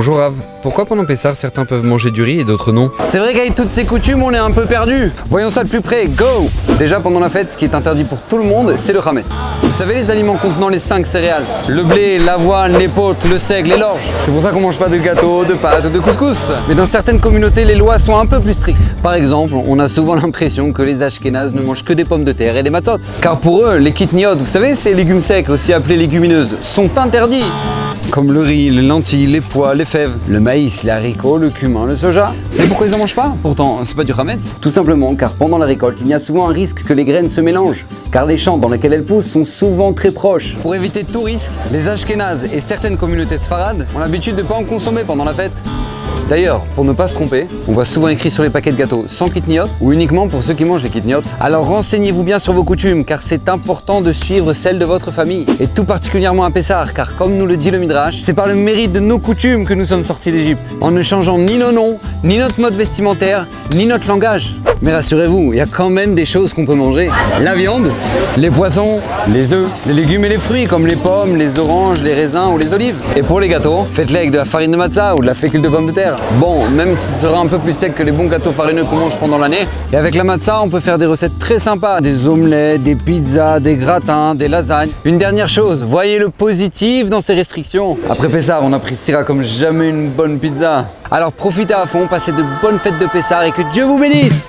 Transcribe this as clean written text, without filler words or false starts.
Bonjour Rav, pourquoi pendant Pessah certains peuvent manger du riz et d'autres non? C'est vrai qu'avec toutes ces coutumes, on est un peu perdu. Voyons ça de plus près, go! Déjà pendant la fête, ce qui est interdit pour tout le monde, c'est le chametz. Vous savez les aliments contenant les 5 céréales? Le blé, l'avoine, l'épeautre, le seigle et l'orge. C'est pour ça qu'on mange pas de gâteau, de pâtes ou de couscous. Mais dans certaines communautés, les lois sont un peu plus strictes. Par exemple, on a souvent l'impression que les Ashkénazes ne mangent que des pommes de terre et des matzot. Car pour eux, les kitniot, vous savez, ces légumes secs, aussi appelés légumineuses, sont interdits. Comme le riz, les lentilles, les pois, les fèves, le maïs, les haricots, le cumin, le soja. C'est pourquoi ils en mangent pas? Pourtant, c'est pas du chametz. Tout simplement car pendant la récolte, il y a souvent un risque que les graines se mélangent. Car les champs dans lesquels elles poussent sont souvent très proches. Pour éviter tout risque, les Ashkénazes et certaines communautés sfarades ont l'habitude de ne pas en consommer pendant la fête. D'ailleurs, pour ne pas se tromper, on voit souvent écrit sur les paquets de gâteaux sans kitniot ou uniquement pour ceux qui mangent les kitniot. Alors renseignez-vous bien sur vos coutumes car c'est important de suivre celles de votre famille. Et tout particulièrement à Pessah car comme nous le dit le Midrash, c'est par le mérite de nos coutumes que nous sommes sortis d'Égypte. En ne changeant ni nos noms, ni notre mode vestimentaire, ni notre langage. Mais rassurez-vous, il y a quand même des choses qu'on peut manger. La viande, les poissons, les œufs, les légumes et les fruits comme les pommes, les oranges, les raisins ou les olives. Et pour les gâteaux, faites-les avec de la farine de matzah ou de la fécule de pommes de terre. Bon, même si ce sera un peu plus sec que les bons gâteaux farineux qu'on mange pendant l'année. Et avec la matzah, on peut faire des recettes très sympas. Des omelettes, des pizzas, des gratins, des lasagnes. Une dernière chose, voyez le positif dans ces restrictions. Après Pessah, on appréciera comme jamais une bonne pizza. Alors profitez à fond, passez de bonnes fêtes de Pessah et que Dieu vous bénisse.